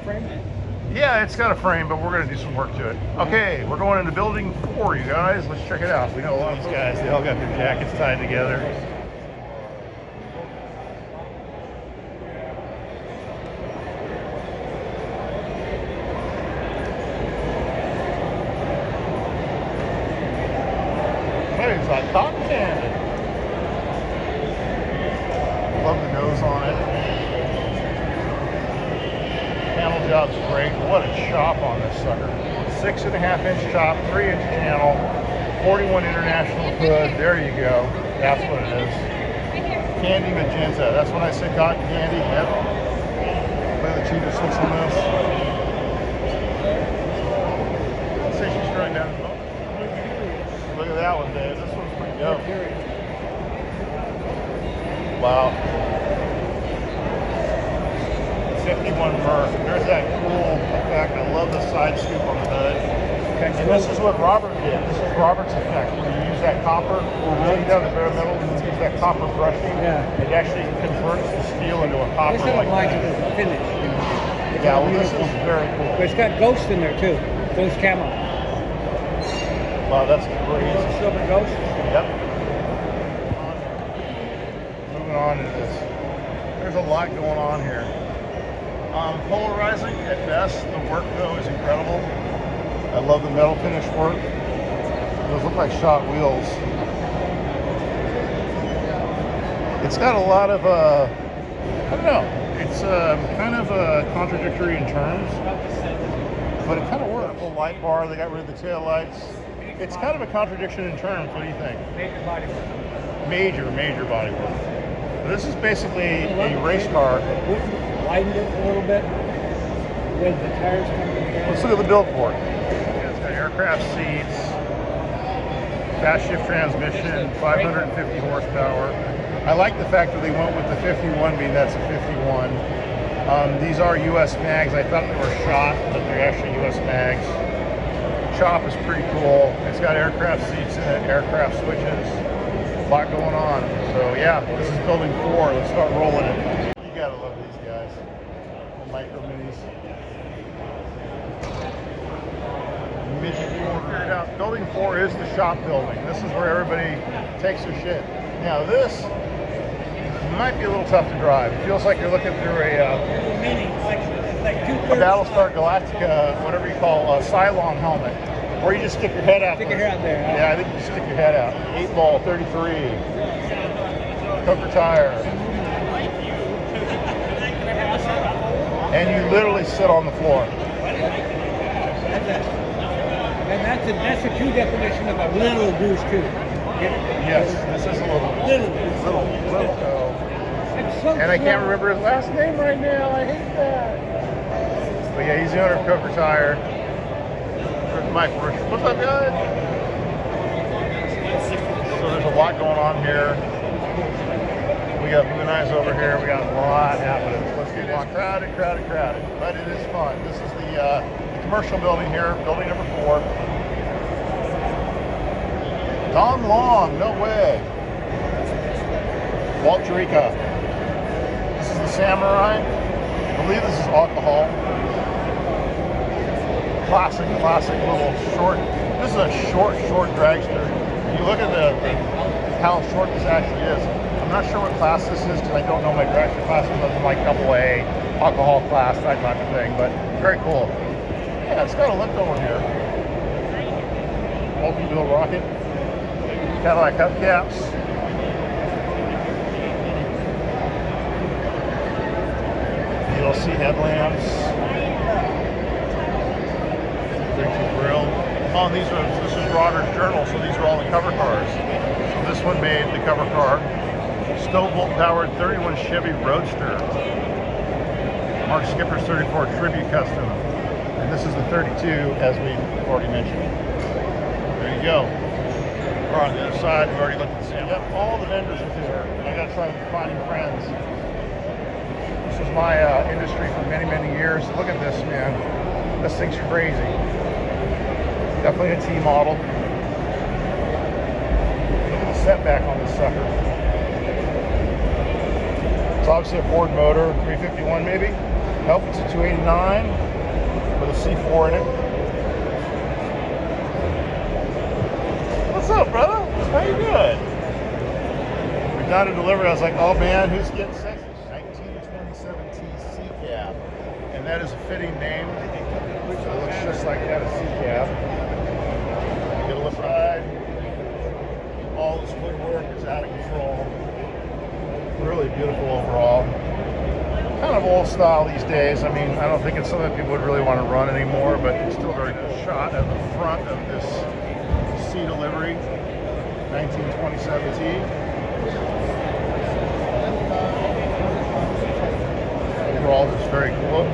frame? Yeah, it's got a frame, but we're going to do some work to it. Okay, we're going into building 4, you guys. Let's check it out. We know a lot of these guys. They all got their jackets tied together. Hey, it's like cotton candy. Love the nose on it. Panel job's great. What a chop on this sucker. 6.5-inch chop, 3-inch channel, 41 international hood. There you go. That's what it is. Candy magenta. That's when I say cotton candy. Yep. Look at the cheapest looks on this. I'd say she's trying down the boat. Look at that one, Dave. This one's pretty dope. Wow. 51 Merc. There's that cool effect. I love the side scoop on the hood. And this is what Robert did. This is Robert's effect. When you use that copper, take down the bare metal, and use that copper brushing, it actually converts the steel into a copper like that. The finish. You know. Yeah, well, this is very cool. But it's got ghosts in there too. Ghost camo. Wow, that's crazy. Silver ghost. Yep. Moving on to this. There's a lot going on here. Polarizing at best. The work though is incredible. I love the metal finish work. Those look like shot wheels. It's got a lot of I don't know. It's kind of contradictory in terms, but it kind of works. Full light bar. They got rid of the tail lights. It's kind of a contradiction in terms. What do you think? Major body work. Major body work. This is basically a race car. Widened it a little bit with the tires coming together. Let's look at the build for it. Yeah, it's got aircraft seats, fast shift transmission, 550 horsepower. I like the fact that they went with the 51 being that's a 51. These are US mags. I thought they were shot, but they're actually US mags. Chop is pretty cool. It's got aircraft seats in it, aircraft switches. A lot going on. So yeah, this is building 4. Let's start rolling it. You gotta love these guys. The micro minis. Figured out. Building 4 is the shop building. This is where everybody takes their shit. Now this might be a little tough to drive. It feels like you're looking through a Battlestar Galactica, whatever you call a Cylon helmet, or you just stick your head out. Stick your head out there. Yeah, I think you just stick your head out. 8 ball, 33, Coker tire, and you literally sit on the floor. And that's a true definition of a little goose too. Yes, this is a little. And I can't remember his last name right now. I hate that. But yeah, he's the owner of Coker Tire. There's Mike Rush. What's up, guys? So there's a lot going on here. We got Blue Eyes over here. We got a lot happening. Let's get it crowded. But it is fun. This is the commercial building here, building number 4. Don Long, no way. Walt Jerica. This is the Samurai. I believe this is alcohol. Classic little short. This is a short dragster. If you look at how short this actually is, I'm not sure what class this is because I don't know my dragster classes. Nothing like AA, alcohol class, that type of thing, but very cool. Yeah, it's got a lift over here. Multi-wheel rocket. Cadillac hubcaps. DLC headlamps. 32 grill. Oh, and this is Roder's journal, so these are all the cover cars. So this one made the cover car. Stove-bolt powered 31 Chevy Roadster. Mark Skipper's 34 Tribute Custom. And this is the 32, as we already mentioned. There you go. We're on the other side. We've already looked at the same. Yep, all the vendors are here. I got to try finding friends. This was my industry for many years. Look at this, man. This thing's crazy. Definitely a T model. Look at the setback on this sucker. It's obviously a Ford motor, 351 maybe. Nope, it's a 289 with a C4 in it. What's up, brother? How you doing? We got a delivery. I was like, oh man, who's getting sexy? 1927 TC cab. And that is a fitting name. So it looks just like that, a C cab. Get a look ride. All this woodwork is out of control. Really beautiful overall. Kind of old style these days. I mean, I don't think it's something people would really want to run anymore, but it's still very good shot at the front of this C delivery, 1927 T. Overall, just very cool.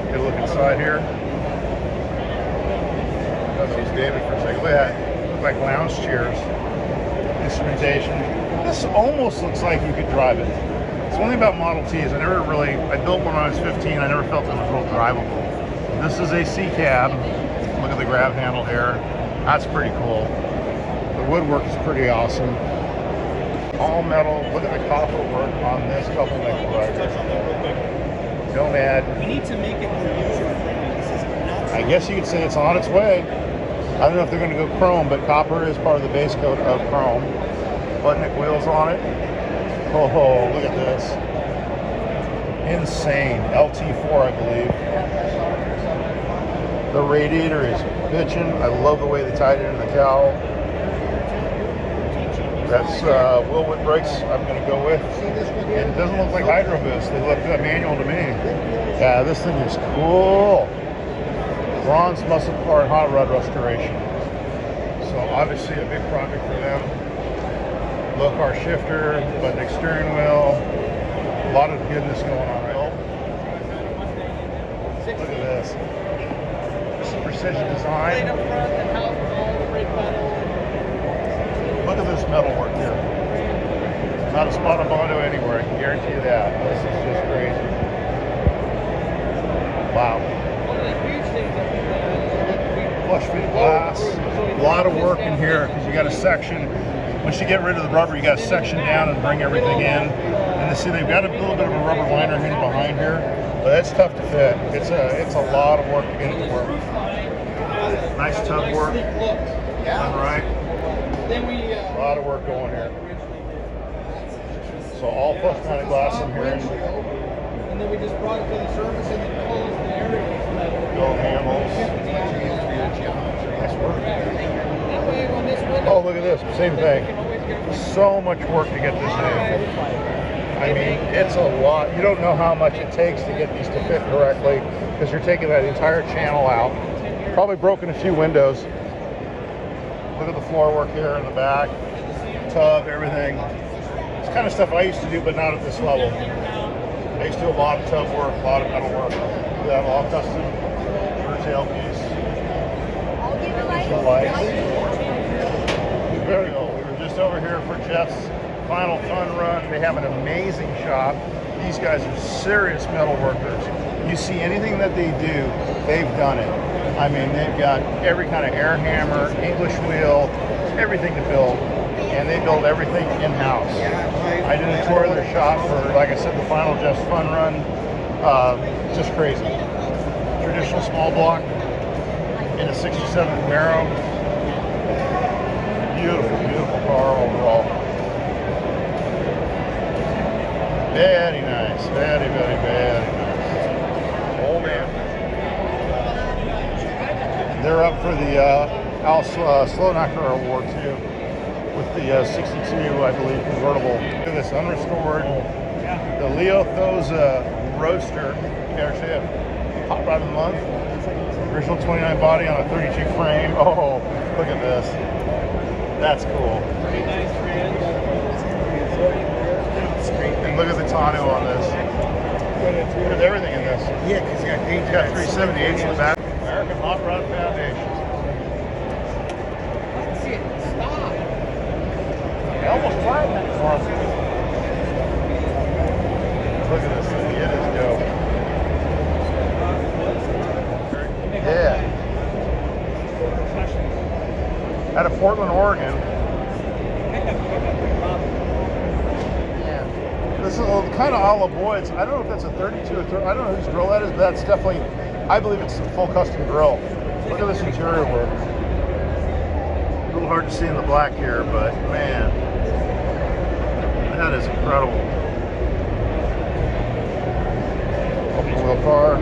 Get a look inside here. That was David for a second. Look at that. Look like lounge chairs. Instrumentation. This almost looks like you could drive it. It's one thing about Model Ts. I built one when I was 15. I never felt it was real drivable. This is a C cab. Look at the grab handle here. That's pretty cool. The woodwork is pretty awesome. All metal. Look at the copper work on this couple nickel rider. Nomad. We need to make it more user-friendly. I guess you could say it's on its way. I don't know if they're going to go chrome, but copper is part of the base coat of chrome. Button wheels on it. Oh, look at this. Insane. LT4, I believe. The radiator is bitchin'. I love the way they tied it into the cowl. That's Wilwood brakes I'm going to go with. It doesn't look like Hydro Boost. They look manual to me. Yeah, this thing is cool. Bronze muscle car hot rod restoration. So obviously a big project for them. Low car shifter, button steering wheel. A lot of goodness going on right now. Look at this. Precision design. Look at this metal work here. Not a spot of Bondo anywhere, I can guarantee you that. This is just crazy. Wow. Flush fit glass. A lot of work in here because you got a section. Once you get rid of the rubber, you got to section down and bring everything in. And see, they've got a little bit of a rubber liner hidden behind here, but that's tough to fit. It's a lot of work to get it to work. Nice tub work. Done right. A lot of work going here. So all plus kind of glass in here. And then we just brought it to the surface and then closed the area. Gold handles. Nice work. Oh, look at this. Same thing. So much work to get this in. I mean, it's a lot. You don't know how much it takes to get these to fit correctly because you're taking that entire channel out. Probably broken a few windows. Look at the floor work here in the back. Tub, everything. It's kind of stuff I used to do, but not at this level. I used to do a lot of tub work, a lot of metal work. We have all custom rear tailpiece. Lights. Very cool. We were just over here for Jeff's final fun run. They have an amazing shop. These guys are serious metal workers. You see anything that they do, they've done it. I mean, they've got every kind of air hammer, English wheel, everything to build. And they build everything in-house. I did a tour of their shop for, like I said, the final Jeff's fun run. Just crazy. Traditional small block in a 67 Camaro. Beautiful, beautiful car overall. Very nice. Very, very, very nice. Oh man. They're up for the Al Slow Knocker Award too, with the 62, I believe, convertible. Look at this unrestored. The Leo Thoza Roadster KRC Hot Rod of the Month. Original 29 body on a 32 frame. Oh, look at this. That's cool. And look at the tonneau on this. There's everything in this. Yeah, because you got paint. It's got 378s in the back. American Hot Rod Foundation. Let's see it. Stop. I almost tried that for us. Look at this thing. It is dope. Yeah. Out of Portland, Oregon. Yeah. This is a little kind of a la Boyd's. I don't know if that's a 32 or 30. I don't know whose grill that is, but that's definitely, I believe it's a full custom grill. Look at this interior work. A little hard to see in the black here, but man, that is incredible. Open wheel car.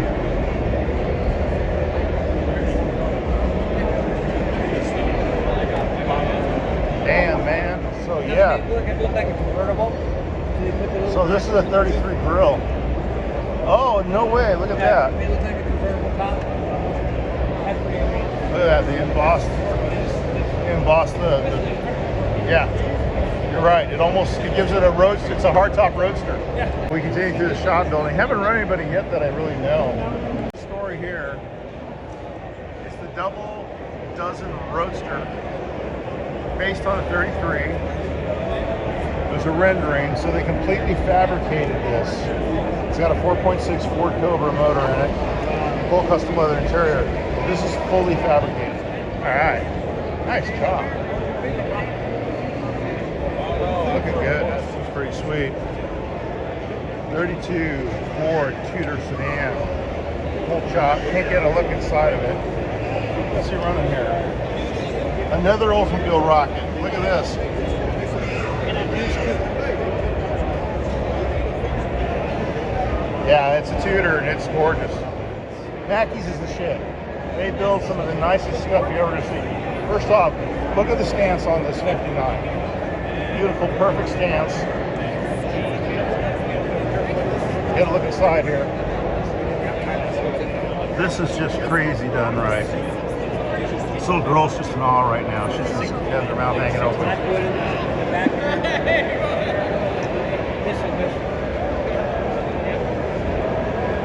Damn, man. So yeah. It looks like a convertible. So this is a 33 grill. Oh, no way. Look at that. It looks like a convertible top. That's pretty amazing. Look at that. The embossed yeah. You're right. It gives it a roadster. It's a hardtop roadster. Yeah. We continue through the shop building. Haven't run anybody yet that I really know. The story here. It's the double dozen roadster based on a 33. There's a rendering, so they completely fabricated this. It's got a 4.6 Ford Cobra motor in it, full custom leather interior. This is fully fabricated. All right, nice job. Looking good. That's pretty sweet. 32 Ford Tudor sedan, full chop. Can't get a look inside of it. What's he running here? Another Oldsmobile rocket. Look at this. Yeah, it's a Tudor and it's gorgeous. Mackey's is the shit. They build some of the nicest stuff you ever see. First off, look at the stance on this 59. Beautiful, perfect stance. Get a look inside here. This is just crazy done right. This little girl's just in awe right now. She's just got her mouth hanging open.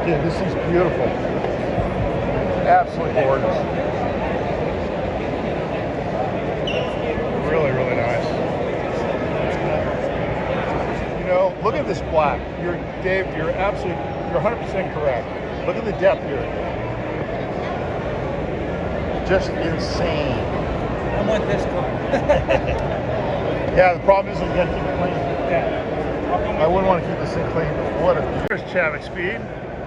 Dude, this is beautiful. Absolutely gorgeous. Really, really nice. You know, look at this black. Dave, you're 100% correct. Look at the depth here. Just insane. I want this car. Yeah, the problem is we gotta keep it clean. Yeah. I wouldn't want to keep this thing clean, but what a... Here's Chadwick Speed.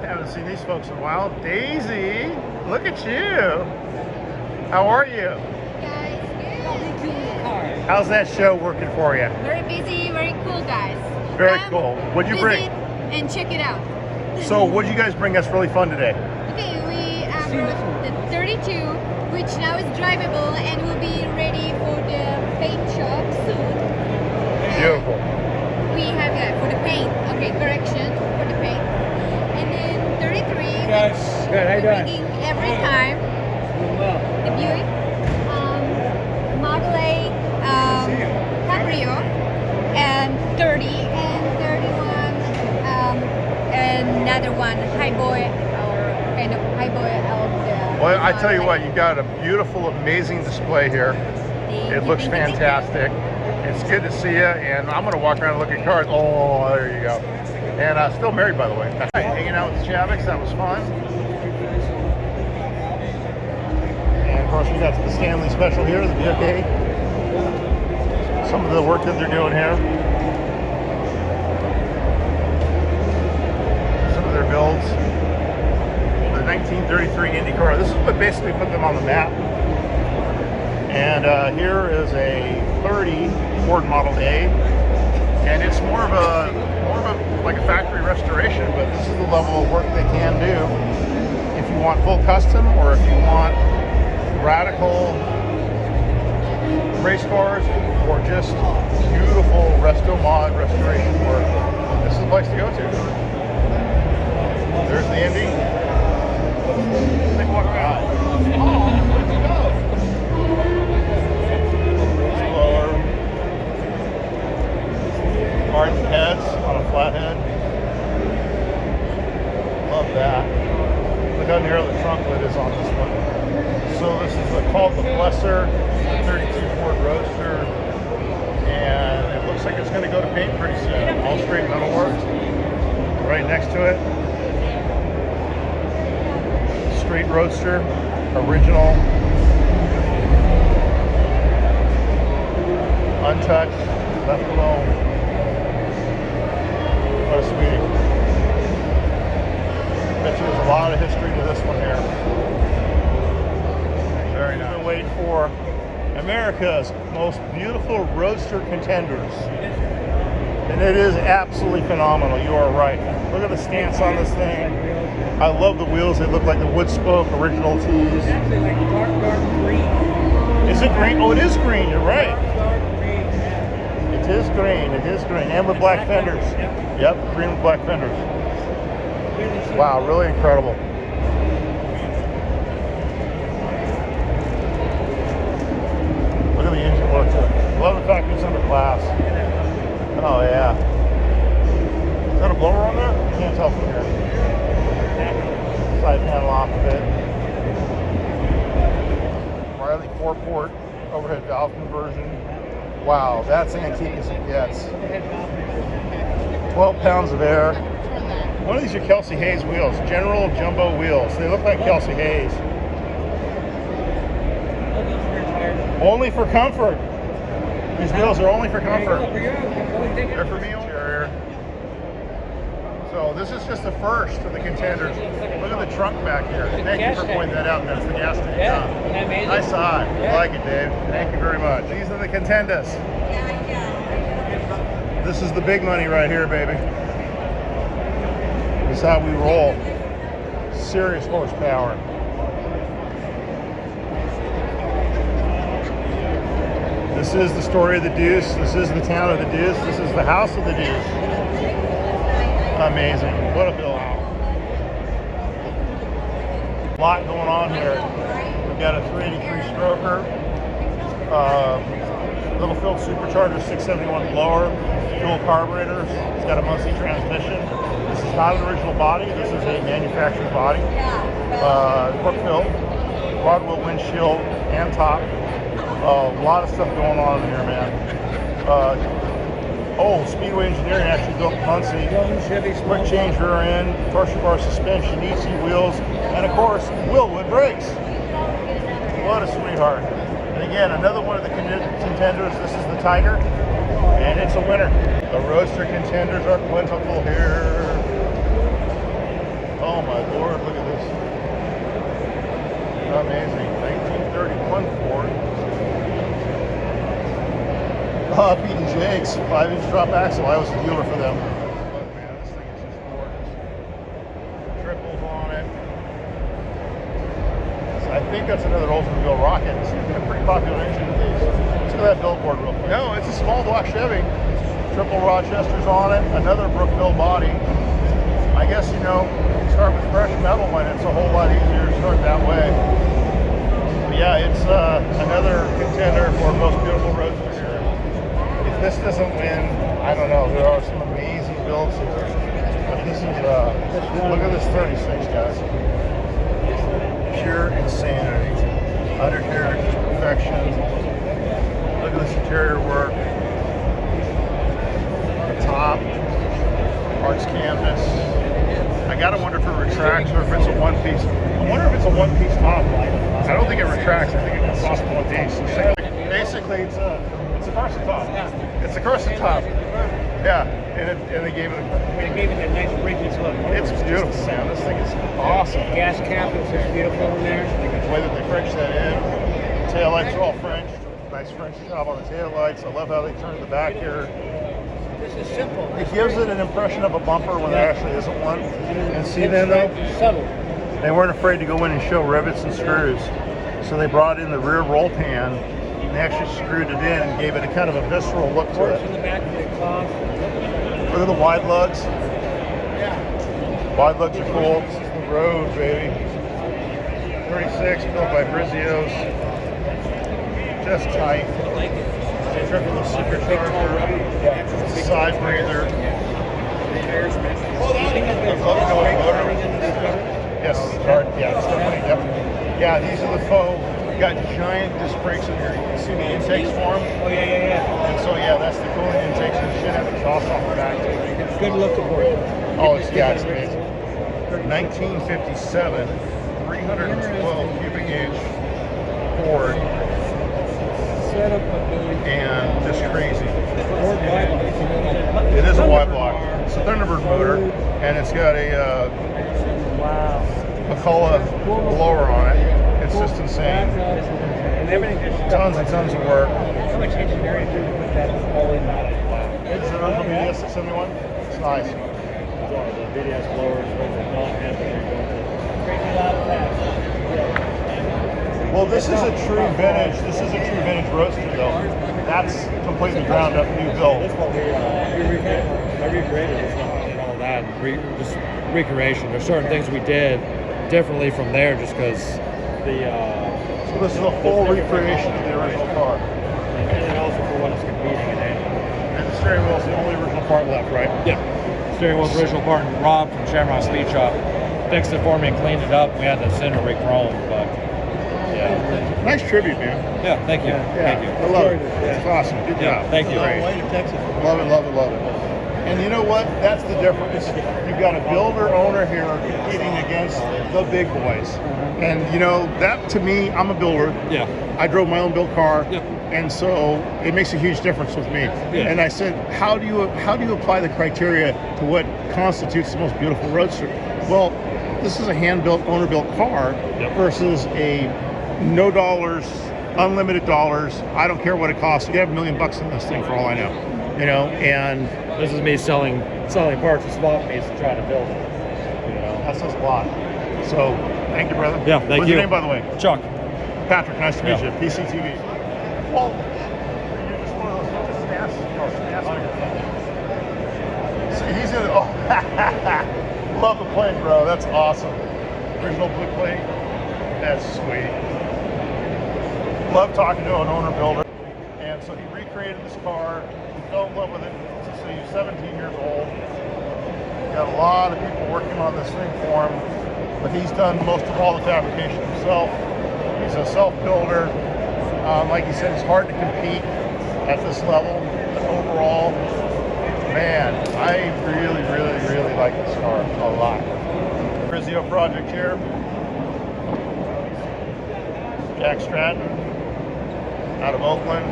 Haven't seen these folks in a while. Daisy, look at you. How are you? Guys, good. How's that show working for you? Very busy, very cool, guys. Very Come cool. What'd you bring? visit and check it out. So what'd you guys bring us really fun today? Okay, we brought the 32, which now is drivable and will be ready for the paint shop soon. Beautiful. We have for the paint. Okay, correction for the paint. And then 33, Guys, which good. How you we're doing? bringing every time. Doing well. The Buick, Model A, Cabrio, and 30 and 31, another one, Highboy, or kind of Highboy of the... Well, I tell you what, you got a beautiful, amazing display here. It looks fantastic. It's good to see you, and I'm going to walk around and look at cars. Oh, there you go. And still married, by the way. Hanging out with the Chaviks, that was fun. And of course, we got the Stanley Special here, the VK. Some of the work that they're doing here. Some of their builds. The 1933 Indy car. This is what basically put them on the map. And here is a 30 Ford Model A, and it's more of a like a factory restoration, but this is the level of work they can do. If you want full custom, or if you want radical race cars, or just beautiful resto mod restoration work, this is the place to go to. There's the Indy. Take a walk around. Oh, let's go. Hard heads on a flathead. Love that. Look how narrow the trunk lid is on this one. So this is called the Blesser 32 Ford Roadster, and it looks like it's going to go to paint pretty soon. All straight metal work. Right next to it, straight Roadster, original, untouched, left alone. What a sweetie. Bet you there's a lot of history to this one here. Very nice. We've been waiting for America's most beautiful Roadster contenders. And it is absolutely phenomenal. You are right. Look at the stance on this thing. I love the wheels. They look like the wood spoke original tees. It's actually like dark green. Is it green? Oh, it is green. You're right. Dark green, yeah. It is green. It is green. And with black fenders. Yep, green with black fenders. Wow, really incredible. Look at the engine work to it. Love the fact it's under glass. Oh yeah. Is that a blower on there? I can't tell from here. Side panel off of it. Riley 4-port overhead valve conversion. Wow, that's antique as it gets. 12 pounds of air. One of these are Kelsey Hayes wheels, General Jumbo wheels. They look like Kelsey Hayes. Only for comfort. These wheels are only for comfort. They're for me only. So this is just the first of the contenders. Look at the trunk back here. Thank you for pointing that out. That's the gas tank. Yeah, amazing. Nice eye. I like it, Dave. Thank you very much. These are the contenders. This is the big money right here, baby. This is how we roll. Serious horsepower. This is the story of the Deuce. This is the town of the Deuce. This is the house of the Deuce. Amazing. What a build. A lot going on here. We've got a 383 stroker, little filled supercharger, 671 blower, dual carburetors. It's got a Muncie transmission. This is not an original body. This is a manufactured body. Cork filled, quad wheel windshield and top. A lot of stuff going on in here, man. Speedway Engineering actually built Muncie. Quick change rear end, torsion bar suspension, EC wheels, and of course, Willwood brakes. What a sweetheart. And again, another one of the contenders. This is the Tiger, and it's a winner. The Roadster contenders are plentiful here. Oh my Lord, look at this. Amazing. 1931 Ford. Pete and Jake's 5-inch drop axle. I was a dealer for them. Look, man, this thing is just gorgeous. Triples on it. I think that's another Oldsmobile Rocket. It's a pretty popular engine with these. Let's look at that billboard real quick. No, it's a small block Chevy. Triple Rochester's on it. Another Brookville body. I guess, you start with fresh metal when it's a whole lot easier to start that way. But yeah, it's another contender for most beautiful Roadster here. If this doesn't win, I don't know. There are some amazing builds here. But this is, look at this 36, guys. Pure insanity. Undercarriage perfection. Look at this interior work. The top. Arts canvas. I gotta wonder if it retracts or if it's a one-piece. I wonder if it's a one-piece top. I don't think it retracts. I think it comes off one piece. Basically, it's a Carson top. It's a Carson top. Yeah, and they gave it They gave it a nice richness look. It's beautiful, man. This thing is awesome. Gas cap is just beautiful in there. The way that they French that in. Taillights are all French. Nice French job on the taillights. I love how they turn the back here. This is simple. It gives it an impression of a bumper when there actually isn't one. And see then though, subtle. they weren't afraid to go in and show rivets and screws. So they brought in the rear roll pan and they actually screwed it in and gave it a kind of a visceral look to Ports it. in the back of the cloth. Look at the wide lugs. Wide lugs are cool. This is the road, baby. 36 built by Brizios. Just tight. Triple supercharger. Side breather. Yes, it's definitely. Yep. Yeah, these are the faux. Got giant disc brakes in here. You can see the intakes for them. Oh yeah. And so yeah, that's the cooling intakes and shit have exhaust off the back. It's good looking for you. Oh, it's amazing. 1957, 312 cubic inch Ford, Setup ability. and just crazy. Ford wide block. It is a wide block. It's a Thunderbird motor, and it's got a Wow. McCullough blower on it. It's just insane. And everything just Tons and tons of work. How much engineering did you put that all in that? It's an original BDS 671. It's nice. The BDS blowers, not crazy loud fast. Well, this is a true vintage. This is a true vintage Roadster, though. That's completely ground up new build. That's what we recreated this one and all that. Just recreation. There's certain things we did differently from there, just because the. So this is a full recreation of the original car. And also for what it's competing in. And the steering wheel's the only original part left, right? Yeah. Steering wheel's original part, and Rob from Shamrock Speed Shop fixed it for me and cleaned it up. We had the center re-chromed, but yeah. Nice tribute, man. Yeah, thank you. Thank you. I love it. It's awesome. Good job. Thank you. Great. Way to Texas. Love it, love it, love it. And you know what? That's the difference. You've got a builder owner here competing against the big boys. And you know, that to me, I'm a builder. Yeah. I drove my own built car. Yep. And so it makes a huge difference with me. Yeah. And I said, how do you apply the criteria to what constitutes the most beautiful Roadster? Well, this is a hand-built, owner-built car versus a no dollars, unlimited dollars. I don't care what it costs. You have $1 million in this thing for all I know. You know, and This is me selling parts of swap meets to try to build it. You know. that says a lot. So, thank you, brother. Yeah, thank What's you. your name, by the way? Chuck. Patrick, nice to meet Yeah. you. PCTV. Well, you're just one of those See, he's in. Oh, love the plate, bro. That's awesome. Original blue plate. That's sweet. Love talking to an owner builder. And so he recreated this car. He fell in love with it. So he's 17 years old. Got a lot of people working on this thing for him, but he's done most of all the fabrication himself. He's a self-builder. Like he said, it's hard to compete at this level. But overall, man, I really, really, really like this car a lot. Brizio project here. Jack Stratton out of Oakland.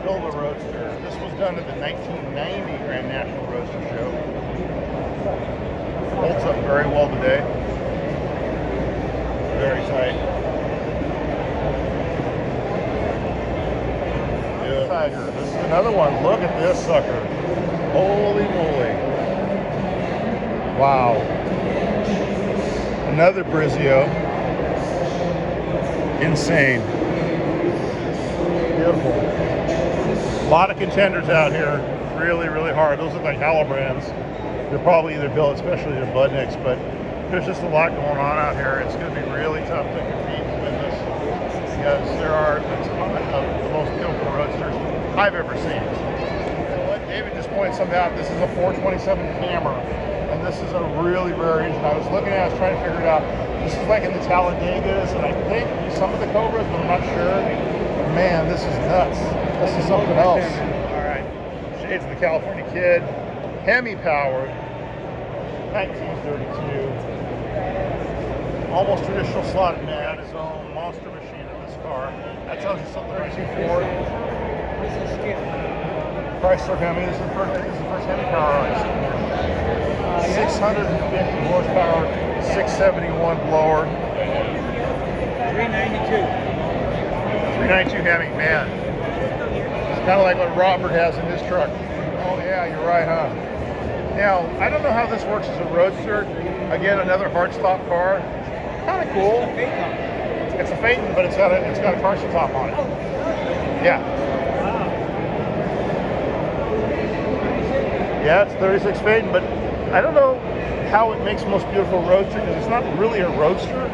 Build a Roadster. This was done at the 1990 Grand National Roadster Show. Holds up very well today. Very tight. Yeah. Tiger. This is another one. Look at this sucker. Holy moly. Wow. Another Brizio. Insane. Beautiful. A lot of contenders out here. Really, really hard. Those look like Halibrands. They're probably either built, especially the Budniks, but there's just a lot going on out here. It's going to be really tough to compete with this because there are a ton of the most beautiful Roadsters I've ever seen. You know what? David just pointed something out. This is a 427 Hammer, and this is a really rare engine. I was looking at it, I was trying to figure it out. This is like in the Talladegas, and I think some of the Cobras, but I'm not sure. But man, this is nuts. This is something else. All right. Shades of the California Kid. Hemi powered. 1932. Almost traditional slotted man. His own monster machine in this car. That tells you something. 32 Ford. Chrysler Hemi. This is the first Hemi power I've seen here. 650 horsepower. 671 blower. 392 Hemi, man. It's kind of like what Robert has in his truck. Oh yeah, you're right, huh? Now, I don't know how this works as a Roadster. Again, another hard stop car. Kind of cool. It's a Phaeton, but it's got a Carson top on it. Yeah. Yeah, it's 36 Phaeton, but I don't know how it makes the most beautiful Roadster because it's not really a Roadster.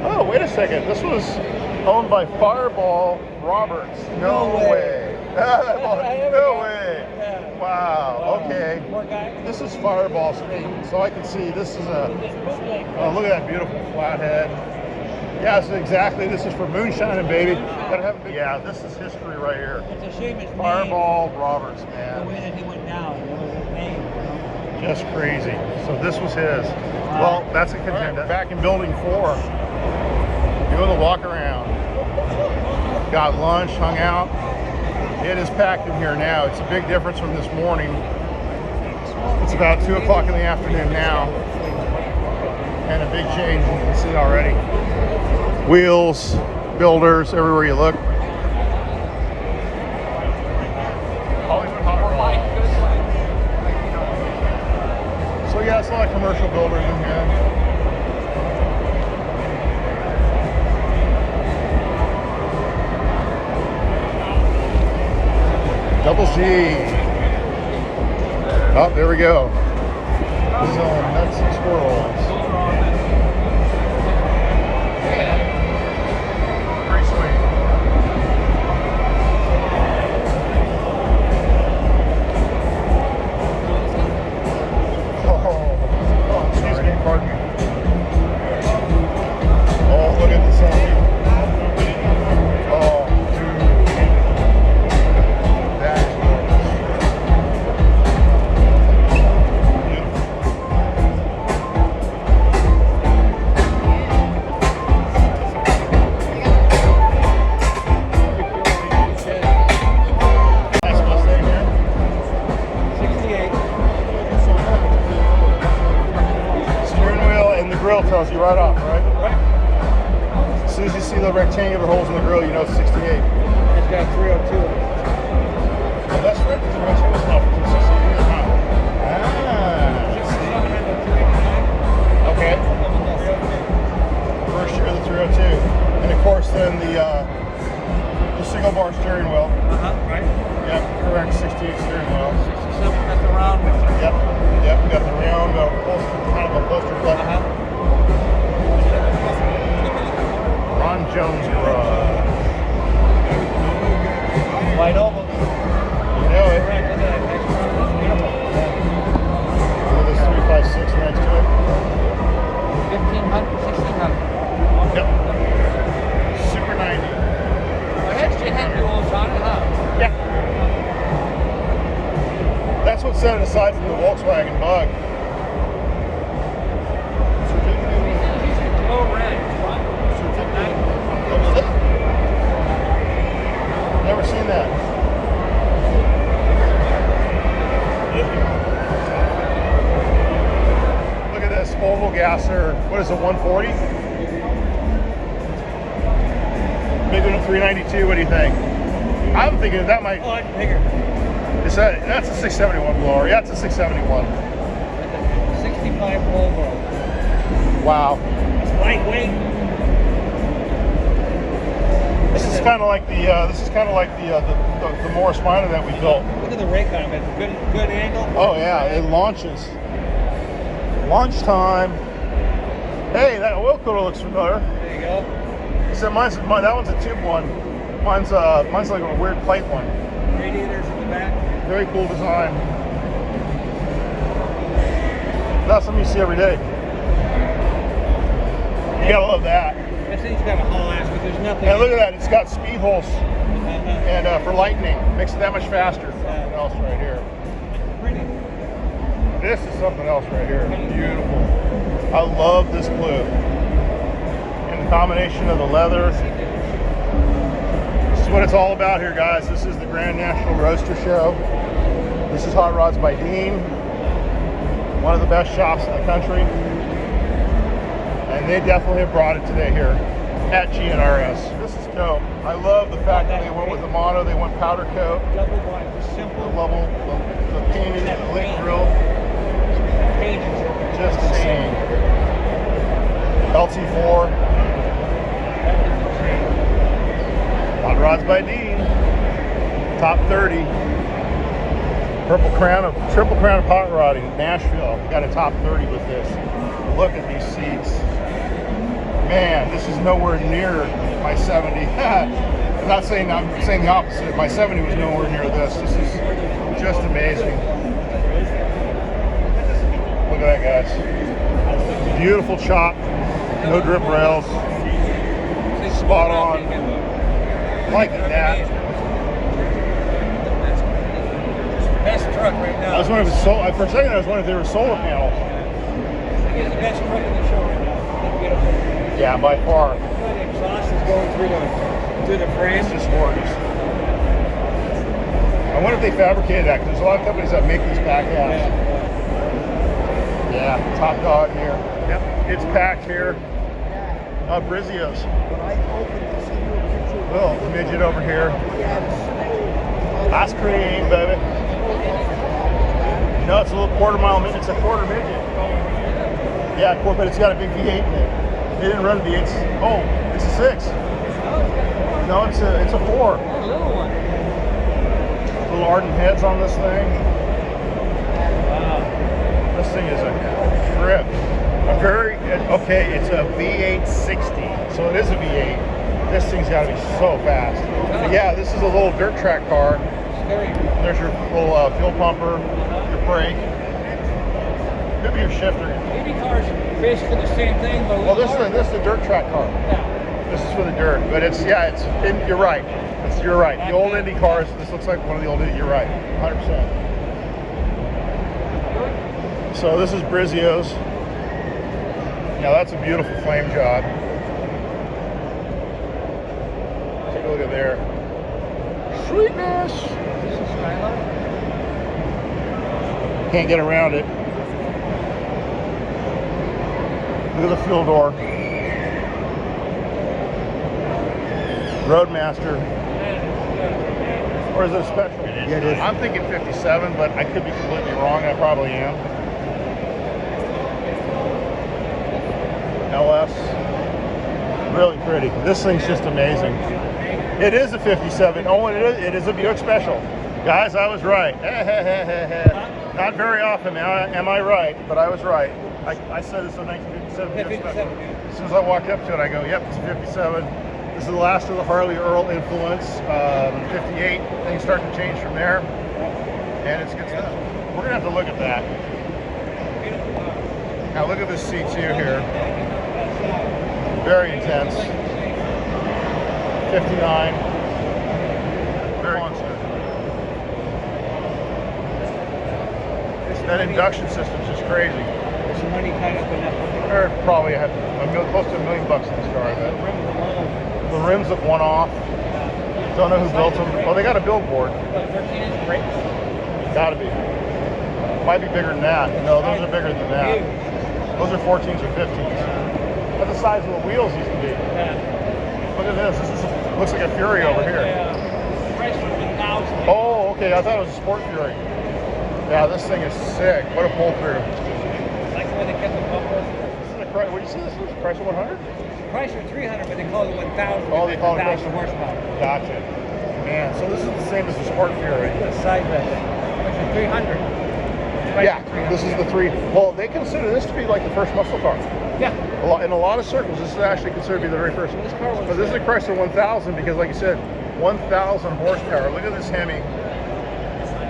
Oh, wait a second. This was owned by Fireball Roberts. No way. No way. Wow. Okay. This is Fireball's Phaeton, so I can see this is a. Oh, look at that beautiful flathead. Yeah, so exactly. This is for moonshining, baby. Gotta have a big, yeah, this is history right here. It's a shame it's Fireball Roberts, the man. way that he went down. It was his name. Just crazy. So this was his. Well, that's a contender. Back in building 4, doing the walk around. Got lunch, hung out. It is packed in here now. It's a big difference from this morning. It's about 2 o'clock in the afternoon now. And a big change, you can see already. Wheels, builders, everywhere you look. Hollywood hot rod. So yeah, it's a lot of commercial builders in here. Double Z. Oh, there we go. Selling nuts and squirrels. Pretty sweet. Oh, excuse me, pardon me. Oh, look at the sun. Oh, dude. That is nice Mustang here. 68. Steering wheel and the grill tells you right off, right? Right. As soon as you see the rectangular holes in the grill, you know it's 68. It's got 302. Oh, that's right. There's a bunch of stuff from 68, huh? Ah. Okay. First year of the 302. And of course then the single bar steering wheel. Right. Yep, correct 68 steering wheel. 67 got the round one. Yep, got the round upholstery, kind of upholstery flip. Ron Jones Garage. White oval. You know it. Look at this 356 next to it. 1500, 1600. Yep. Super 90. Actually had duals on it, huh? Yeah. That's what set it aside from the Volkswagen Bug. Oh, red. What was it? Never seen that. Look at this oval gasser. What is it, 140? Bigger than 392. What do you think? I'm thinking that might. Oh, it's bigger. Is that's a 671 blower? Yeah, it's a 671. 65 Volvo. Wow. It's lightweight. This is kind of like the Morris Minor that we built. Look at the rake on it. Good angle. Oh yeah, it launches. Launch time. Hey, that oil cooler looks familiar. There you go. Except that one's a tube one. Mine's like a weird plate one. Radiators in the back. Very cool design. Not something you see every day. You gotta love that. This thing's got a haul ass, but there's nothing. And look at that, it's got speed holes and for lightning. Makes it that much faster. Something else right here. Pretty. This is something else right here. Beautiful. I love this blue. And the combination of the leather. This is what it's all about here, guys. This is the Grand National Roadster Show. This is Hot Rods by Dean. One of the best shops in the country. And they definitely have brought it today here at GNRS. This is dope. I love the fact that they went with the motto. They went powder coat. Double wide, simple. The painted lit grill. Just insane. LT4. Hot Rods by Dean. Top 30. Triple crown of hot rodding. Nashville. We got a top 30 with this. Look at these seats. Man, this is nowhere near my 70. I'm saying the opposite. My 70 was nowhere near this. This is just amazing. Look at that, guys. Beautiful chop. No drip rails. Spot on. Like that. Best truck right now. I was wondering if it's for a second I was wondering if they were solar panels. I think it's the best truck in the show right now. Look beautiful. Yeah, by far. The exhaust is going through the frame. It's just gorgeous. I wonder if they fabricated that, because there's a lot of companies that make these back halves. Yeah. Yeah, top dog here. Yep, it's packed here. Brizios. Oh, midget over here. Ice cream, baby. No, it's a little quarter-mile midget. It's a quarter midget. Yeah, but it's got a big V8 in it. They didn't run V8s. Oh, it's a 6. No, it's a 4. Little one. Little ardent heads on this thing. This thing is a trip. Okay, it's a V8 60. So it is a V8. This thing's got to be so fast. But yeah, this is a little dirt track car. There's your little fuel pumper, your brake. Could be your shifter. Baby cars are basically the same thing, but Well, this is a dirt track car. Yeah. This is for the dirt, but you're right. You're right. The old Indy cars. This looks like one of the old Indy. You're right, 100%. So this is Brizios. Now that's a beautiful flame job. Take a look at there. Sweetness. Can't get around it. Look at the fuel door. Roadmaster. Or is it a special? Yeah, it is. I'm thinking 57, but I could be completely wrong. I probably am. LS. Really pretty. This thing's just amazing. It is a 57. Oh, and it is a Buick Special. Guys, I was right. Not very often am I right, but I was right. I said it's a 1957 Buick Special. As soon as I walked up to it, I go, yep, it's a 57. This is the last of the Harley Earl influence. 58, things start to change from there. And it's good stuff. We're going to have to look at that. Now look at this C2 here. Very intense. 59. Very constant. That induction system's just crazy. There's some money tied up in that. Or probably close to $1 million in this car. The rims look one off. Don't know who built them. Well, they got a billboard. 13-inch brakes. Gotta be. Might be bigger than that. No, those are bigger than that. Those are 14s or 15s. That's the size of the wheels used to be. Look at this. Looks like a Fury over here. Price was 1,000. Oh, okay. I thought it was a Sport Fury. Yeah, this thing is sick. What a pull through. Like the way they kept the bumper. What do you see? This is a Chrysler 100? Chrysler 300, but they call it 1,000. Oh, they call it 1,000 Chrysler horsepower. Gotcha. Man, so this is the same as the Sport Fury. The side bed. Chrysler 300. Yeah, this is the 3. Well, they consider this to be like the first muscle car. Yeah. In a lot of circles, this is actually considered to be the very first. This car was But this is a Chrysler 1000 because, like you said, 1,000 horsepower. Look at this Hemi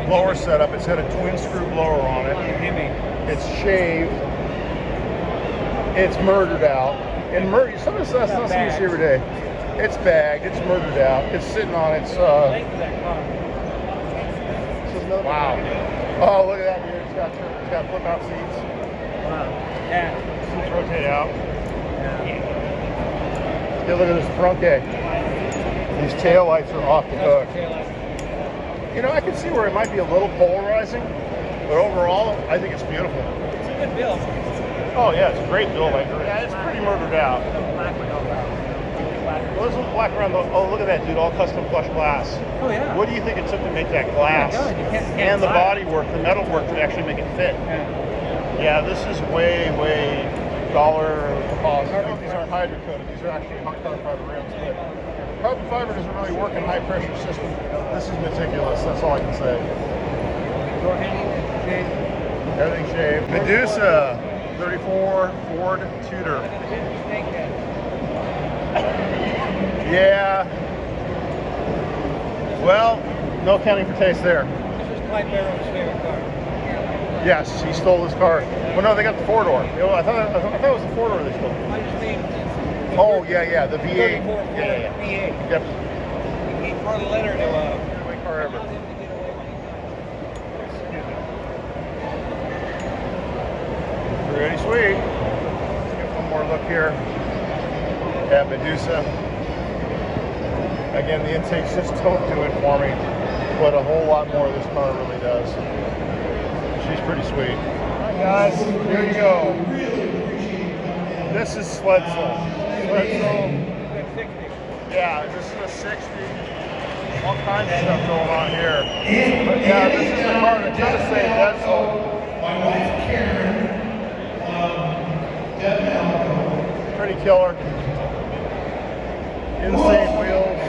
blower setup. It's had a twin screw blower on it. Hemi. It's shaved. It's murdered out. And some of this stuff's not something you see every day. It's bagged. It's murdered out. It's sitting on its. Wow. Oh, look at that, dude. It's got flip out seats. Wow. Yeah. Seats rotate out. Yeah, look at this Trunke. These tail lights are off the hook. You know, I can see where it might be a little polarizing, but overall, I think it's beautiful. It's a good build. Oh yeah, it's a great build. Yeah, it's pretty murdered out. Well, there's a little black around the. Oh, look at that, dude! All custom flush glass. Oh yeah. What do you think it took to make that glass? Oh my God, you can't and the fly. body work, the metal work to actually make it fit. Yeah. Yeah, this is way dollar cost. These aren't hydro coated. These are actually carbon fiber rims. But carbon fiber doesn't really work in high pressure system. This is meticulous. That's all I can say. Door hanging, shaved. Everything shaved. Medusa, 34 Ford Tudor. Yeah. Well, no counting for taste there. This is Clyde Barrow's favorite car. Yes, he stole this car. Well, no, they got the four-door. I thought it was the four-door they stole. I just mean. Oh, yeah, the V8. 34 Yeah. V8. Yep. He wrote a letter to My car ever. Pretty sweet. Let's get one more look here at Medusa. Again, the intakes just don't do it for me, but a whole lot more this car really does. She's pretty sweet. Guys, here you go. This is Sledsoul. Yeah, this is a 60. All kinds of stuff going on here. But yeah, this is the car that kind of saved Dead Soul. Pretty killer. Insane wheels.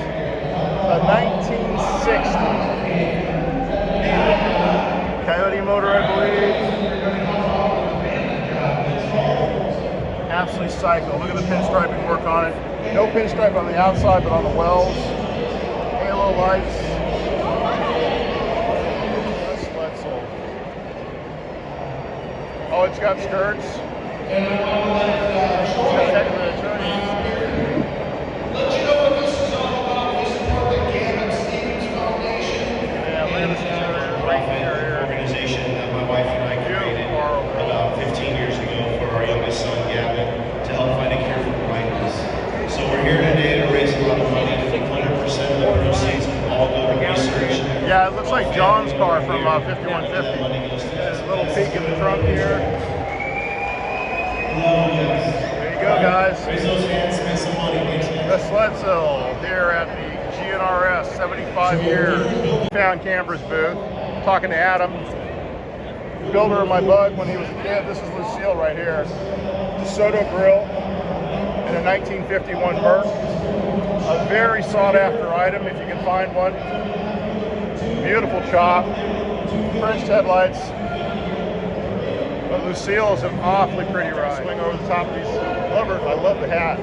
A 1960 Coyote motor, I believe. Absolutely psycho. Look at the pinstriping work on it. No pinstripe on the outside, but on the wells. Halo lights. That's Sledsoul. Oh, it's got skirts. It's got heck of an attorney. Yeah, look at this interior right here. Organization that my wife and I created about 15 years ago for our youngest son, Gavin, to help find a cure for blindness. So we're here today to raise a lot of money. 100% of the proceeds all go to research. Yeah, it looks like John's car from 5150. There's a little peek in the trunk here. There you go, guys. Raise those hands, spend some money. The Sledsoul here at the GNRS, 75 years. Found Camber's booth, talking to Adam, builder of my bug when he was a kid. This is Lucille right here. DeSoto grill in a 1951 Merc. A very sought after item if you can find one. Beautiful chop, French headlights. But Lucille is an awfully pretty ride. Swing over the top of these. I love the hat.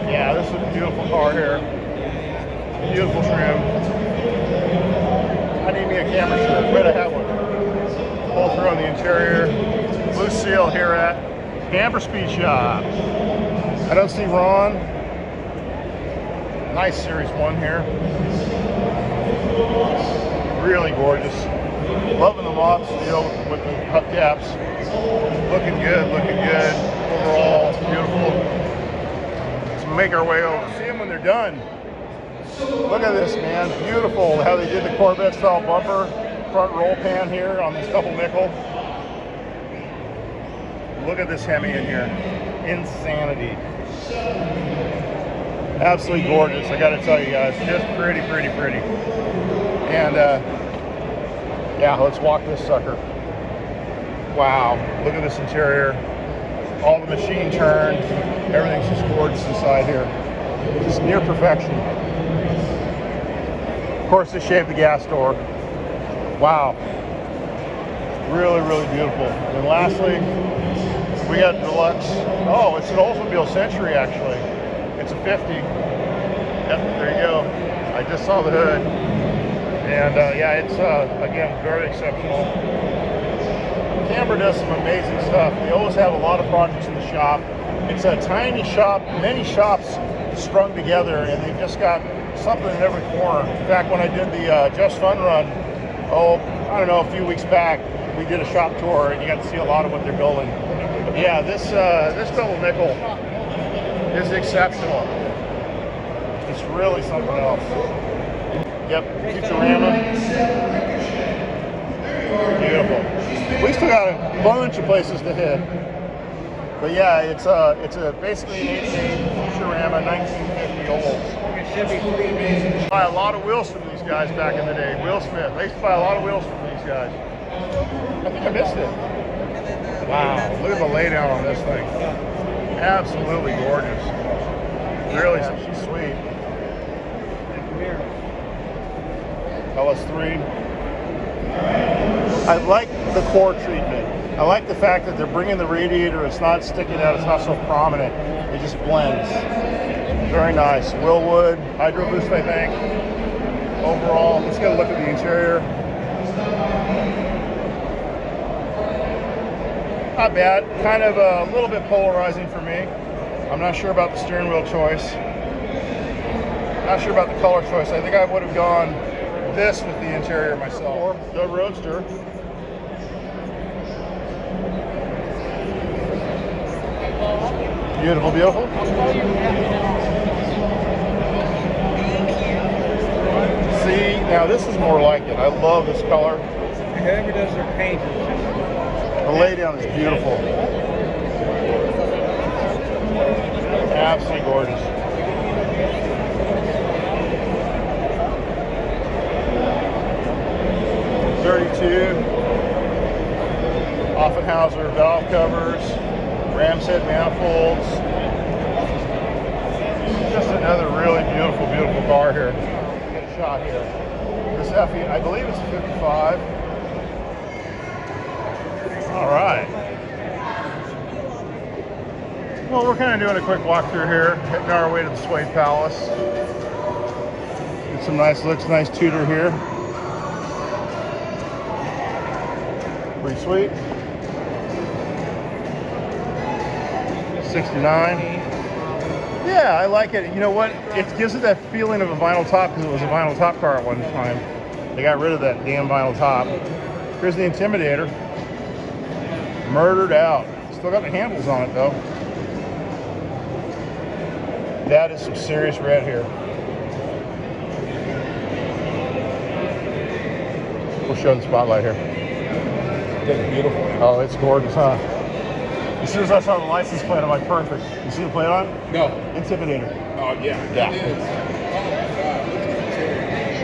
Yeah, this is a beautiful car here. Beautiful trim. I need me a camera shirt. Wait, I have one. Pull through on the interior. Lucille here at Camber Speed Shop. I don't see Ron. Nice Series 1 here. Really gorgeous. Loving the mop steel with the hubcaps. Looking good, looking good. Overall, beautiful. Let's make our way over. See them when they're done. Look at this, man. Beautiful how they did the Corvette style bumper. Front roll pan here on this double nickel. Look at this Hemi in here. Insanity. Absolutely gorgeous, I gotta tell you guys. Just pretty, pretty, pretty. And yeah, let's walk this sucker. Wow, look at this interior. All the machine turned. Everything's just gorgeous inside here. Just near perfection. Of course, they shaved the gas door. Wow. Really, really beautiful. And lastly, we got deluxe. Oh, it's an Oldsmobile Century actually. It's a 50. Yep, there you go. I just saw the hood. And yeah, it's again, very exceptional. Camber does some amazing stuff. They always have a lot of projects in the shop. It's a tiny shop, many shops strung together, and they've just got something in every corner. In fact, when I did the Just Fun run, I don't know, a few weeks back, we did a shop tour, and you got to see a lot of what they're building. But yeah, this double nickel is exceptional. It's really something else. Yep, Futurama. Beautiful. We still got a bunch of places to hit. But yeah, it's basically an 88 Futurama 1950 Olds. Buy a lot of wheels from these guys back in the day. Will Smith. I used to buy a lot of wheels from these guys. I think I missed it. Wow, look at the laydown on this thing. Absolutely gorgeous. Really, she's sweet. LS3. I like the core treatment. I like the fact that they're bringing the radiator. It's not sticking out. It's not so prominent. It just blends. Very nice. Willwood, Hydro Boost, I think. Overall, let's get a look at the interior. Not bad. Kind of a little bit polarizing for me. I'm not sure about the steering wheel choice. Not sure about the color choice. I think I would have gone this with the interior myself. The Roadster. Beautiful, beautiful. See, now this is more like it. I love this color. Whoever does their paint is just The laydown is beautiful. Absolutely gorgeous. Offenhauser valve covers, Ram's head manifolds. Just another really beautiful, beautiful car here. Get a shot here. This Effie, I believe it's a 55. All right. Well, we're kind of doing a quick walkthrough here, heading our way to the Suede Palace. Get some nice looks, nice Tudor here. Pretty sweet. 69. Yeah, I like it. You know what? It gives it that feeling of a vinyl top because it was a vinyl top car at one time. They got rid of that damn vinyl top. Here's the Intimidator. Murdered out. Still got the handles on it though. That is some serious red here. We'll show the spotlight here. That's beautiful. Oh, it's gorgeous, huh? As soon as I saw the license plate, I'm like, perfect. You see the plate on? No. Intimidator. Oh, yeah. Yeah.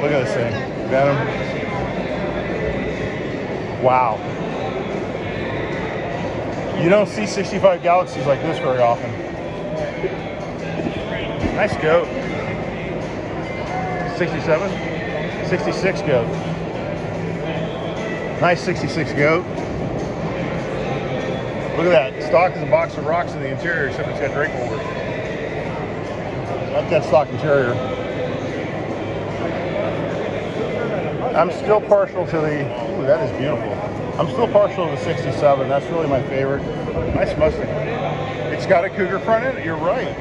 Look at this thing. Got him. Wow. You don't see 65 Galaxies like this very often. Nice goat. 67? 66 goat. Nice 66 goat. Look at that. Stock is a box of rocks in the interior, except it's got drake holders. Like that stock interior. I'm still partial to the, ooh, that is beautiful. I'm still partial to the 67. That's really my favorite. Nice Mustang. It's got a Cougar front in it. You're right.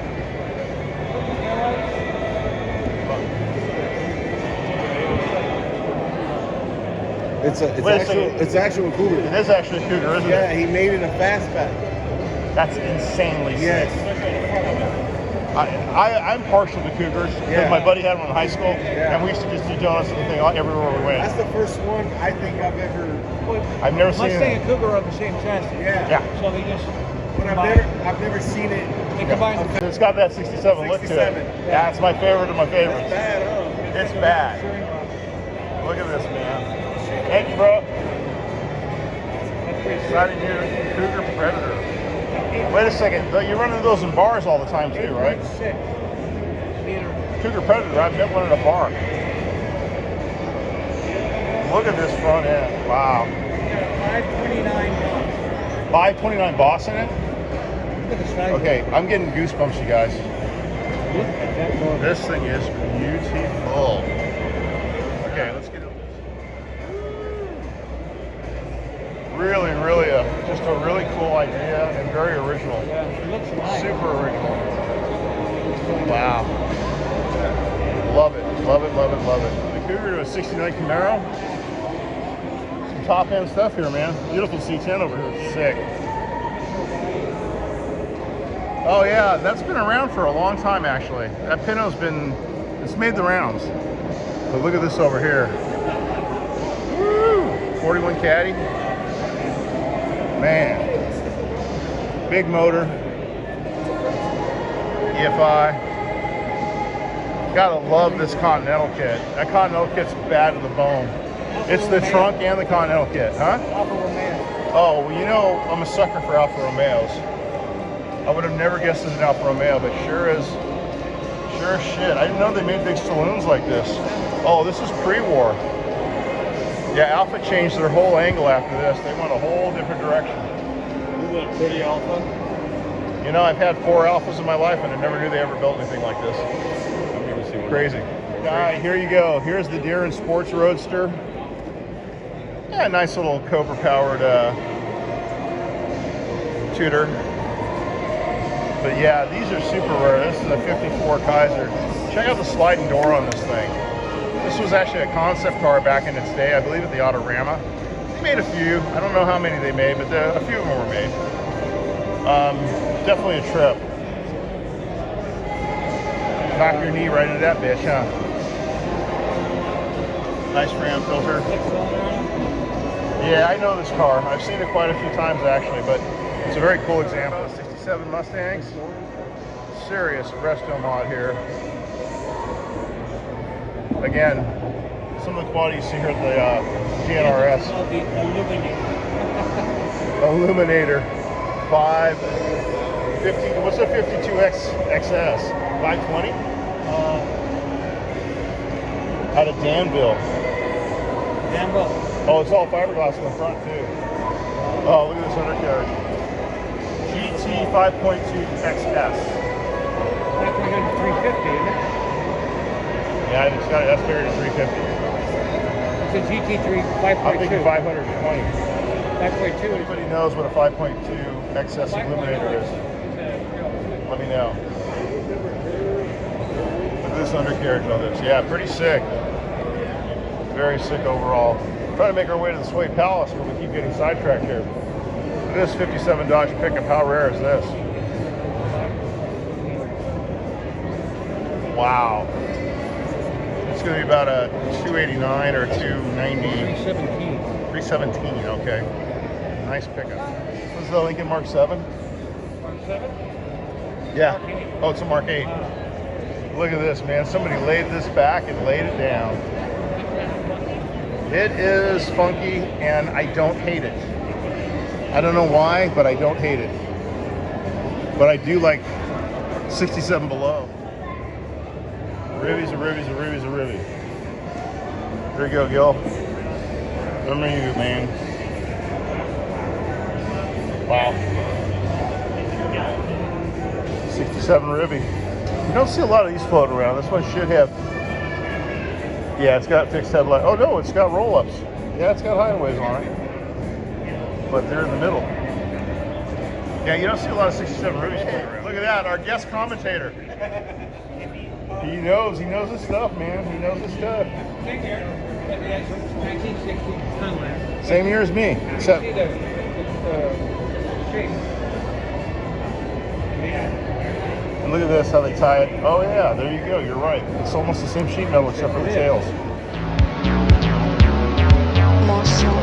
It's actual Cougar. It is actually a Cougar, isn't Yeah, it? he made it a fastback. That's insanely Yes. sick. I'm partial to Cougars because Yeah. my buddy had one in high school, Yeah. and we used to just do donuts and thing everywhere we went. That's the first one I think I've ever. I've never seen Mustang it. and Cougar are the same chassis. Yeah. Yeah. So they just But I've never seen it. they combine. It's got that 67 look to it. 67. Yeah, it's my favorite of my favorites. Bad, huh? It's bad. Look at this, man. Thank you, bro. Exciting new Cougar Predator. Wait a second. You run into those in bars all the time too, right? 8.6 liter. Cougar Predator. I've met one in a bar. Look at this front end. Wow. 529 knots. 529 Boss in it? Look at the size. Okay, I'm getting goosebumps, you guys. Look at that motor. This thing is beautiful. Okay, let's get into this. Really, really, just a really cool idea and very original. Yeah, it looks nice. Super original. Wow. Love it, love it, love it, love it. The Cougar to a 69 Camaro. Some top end stuff here, man. Beautiful C10 over here. Sick. Oh yeah, that's been around for a long time actually. That Pinto's it's made the rounds. But look at this over here. Woo! 41 Caddy. Man. Big motor. EFI. Gotta love this Continental kit. That Continental kit's bad to the bone. It's the trunk and the Continental kit, huh? Alfa Romeo. Oh, well, you know, I'm a sucker for Alfa Romeos. I would have never guessed it was an Alfa Romeo, but sure as shit. I didn't know they made big saloons like this. Oh, this is pre-war. Yeah, Alfa changed their whole angle after this. They went a whole different direction. Isn't it a pretty Alfa? You know, I've had 4 Alphas in my life, and I never knew they ever built anything like this. I've never seen one. Crazy. All right, here you go. Here's the Deere Sports Roadster. Yeah, nice little Cobra-powered Tudor. But yeah, these are super rare. This is a 54 Kaiser. Check out the sliding door on this thing. This was actually a concept car back in its day, I believe at the Autorama. They made a few. I don't know how many they made, but a few of them were made. Definitely a trip. Knock your knee right into that bitch, huh? Nice Ram filter. Yeah, I know this car. I've seen it quite a few times actually, but it's a very cool example. 67 Mustangs. Serious resto mod here. Again, some of the quality you see here at the GNRS. Illuminator 550. What's a 52X XS? 520? Out of Danville. Oh, it's all fiberglass in the front too. Oh, look at this undercarriage. GT 5.2 XS. That's 350, isn't it? Yeah, it's got that's bigger than 350. It's a GT3 5.2. I'm thinking 520. 5.2. Anybody knows what a 5.2 XS Illuminator is? Let me know. Look at this undercarriage on this. Yeah, pretty sick. Very sick overall. Trying to make our way to the Sway Palace, but we keep getting sidetracked here. Look at this 57 Dodge pickup. How rare is this? Wow. It's going to be about a 289 or 290. 317, okay. Nice pickup. This is the Lincoln Mark 7? Mark 7? Yeah. Oh, it's a Mark 8. Look at this, man. Somebody laid this back and laid it down. It is funky, and I don't hate it. I don't know why, but I don't hate it. But I do like 67 below. Ribbies are ribbies are ribbies are ribbies. There you go, Gil. Remember you, man. Wow. 67 ribby. You don't see a lot of these floating around. This one should have. Yeah, it's got fixed headlight. Oh no, it's got roll-ups. Yeah, it's got highways on it. But they're in the middle. Yeah, you don't see a lot of 67 ribbies floating around. Look at that, our guest commentator. He knows his stuff, man. He knows his stuff. 1960 Same year as me, except. And look at this, how they tie it. Oh yeah, there you go, you're right. It's almost the same sheet metal except for the tails. Monster.